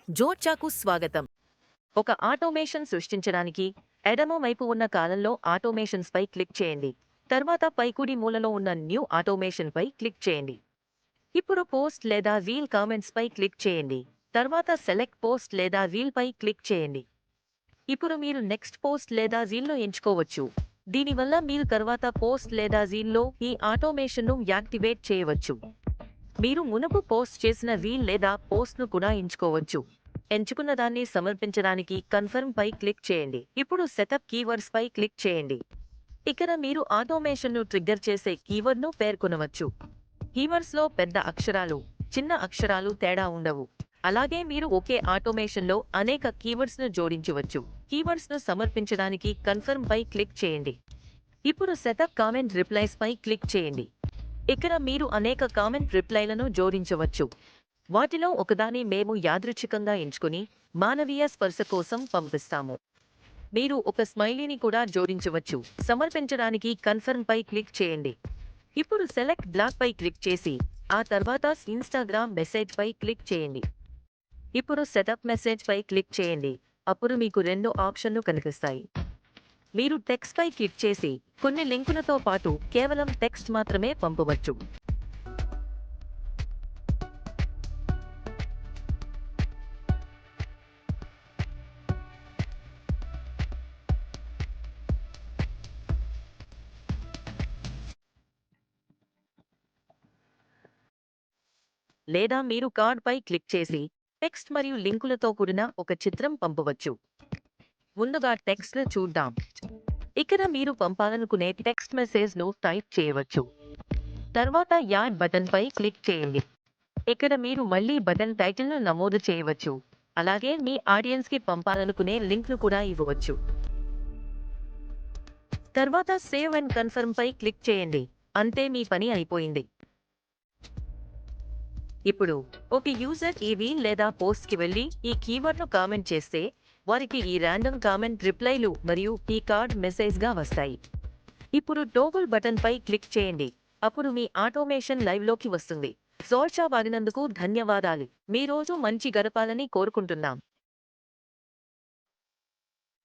జోర్చాకు స్వాగతం. ఒక ఆటోమేషన్ సృష్టించడానికి ఎడమ వైపు ఉన్న కాలంలో ఆటోమేషన్స్ పై క్లిక్ చేయండి. తర్వాత పై కుడి మూలలో ఉన్న న్యూ ఆటోమేషన్ పై క్లిక్ చేయండి. ఇప్పుడు పోస్ట్ లేదా వీల్ కామెంట్స్ పై క్లిక్ చేయండి. తర్వాత సెలెక్ట్ పోస్ట్ లేదా వీల్ పై క్లిక్ చేయండి. ఇప్పుడు మీరు నెక్స్ట్ పోస్ట్ లేదా వీల్ను ఎంచుకోవచ్చు. దీనివల్ల మీరు తర్వాత పోస్ట్ లేదా వీల్లో ఈ ఆటోమేషన్ను యాక్టివేట్ చేయవచ్చు. మీరు మునుపు పోస్ట్ చేసిన వీల్ లేదా పోస్ట్ను కూడా ఎంచుకోవచ్చు. ఎంచుకున్న దాన్ని సమర్పించడానికి కన్ఫర్మ్ పై క్లిక్ చేయండి. ఇప్పుడు సెటప్ కీవర్డ్స్ పై క్లిక్ చేయండి. ఇక్కడ మీరు ఆటోమేషన్ను ట్రిగ్గర్ చేసే కీవర్డ్ను పేర్కొనవచ్చు. కీవర్డ్స్లో పెద్ద అక్షరాలు, చిన్న అక్షరాలు తేడా ఉండవు. అలాగే మీరు ఒకే ఆటోమేషన్లో అనేక కీవర్డ్స్ను జోడించవచ్చు. కీవర్డ్స్ను సమర్పించడానికి కన్ఫర్మ్ పై క్లిక్ చేయండి. ఇప్పుడు సెటప్ కామెంట్ రిప్లైస్ పై క్లిక్ చేయండి. ఇక్కడ మీరు అనేక కామెంట్ రిప్లైలను జోడించవచ్చు. వాటిలో ఒకదాన్ని మేము యాదృచ్ఛికంగా ఎంచుకుని మానవీయ స్పర్శ కోసం పంపిస్తాము. మీరు ఒక స్మైలీని కూడా జోడించవచ్చు. సమర్పించడానికి కన్ఫర్మ్ పై క్లిక్ చేయండి. ఇప్పుడు సెలెక్ట్ బ్లాక్ పై క్లిక్ చేసి ఆ తర్వాత ఇన్స్టాగ్రామ్ మెసేజ్ పై క్లిక్ చేయండి. ఇప్పుడు సెటప్ మెసేజ్ పై క్లిక్ చేయండి. అప్పుడు మీకు రెండు ఆప్షన్లు కనిపిస్తాయి. మీరు టెక్స్ట్ పై క్లిక్ చేసి కొన్ని లింకులతో పాటు కేవలం టెక్స్ట్ మాత్రమే పంపవచ్చు. లేదా మీరు కార్డ్ పై క్లిక్ చేసి టెక్స్ట్ మరియు లింకులతో కూడిన ఒక చిత్రం పంపవచ్చు. ముందుగా టెక్స్ట్ చూద్దాం. ఇక్కడ మీరు పంపాలనుకునే టెక్స్ట్ మెసేజ్ ను టైప్ చేయవచ్చు. తర్వాత యాడ్ బటన్ పై క్లిక్ చేయండి. ఇక్కడ మీరు మళ్ళీ బటన్ టైటిల్ ను నమోదు చేయవచ్చు. అలాగే మీ ఆడియన్స్ కి పంపాలనుకునే లింక్ ను కూడా ఇవ్వవచ్చు. తర్వాత సేవ్ అండ్ కన్ఫర్మ్ పై క్లిక్ చేయండి. అంతే, మీ పని అయిపోయింది. ఇప్పుడు ఒక యూజర్ ఈ వీల్ లేదా పోస్ట్ కి వెళ్లి ఈ కీవర్డ్ను కామెంట్ చేస్తే వారికి ఈ ర్యాండమ్ కామెంట్ రిప్లైలు మరియు ఈ కార్డ్ మెసేజ్ గా వస్తాయి. ఇప్పుడు టోగుల్ బటన్ పై క్లిక్ చేయండి. అప్పుడు మీ ఆటోమేషన్ లైవ్ లోకి వస్తుంది. జోర్చా వాడినందుకు ధన్యవాదాలు. మీ రోజు మంచి గడపాలని కోరుకుంటున్నాం.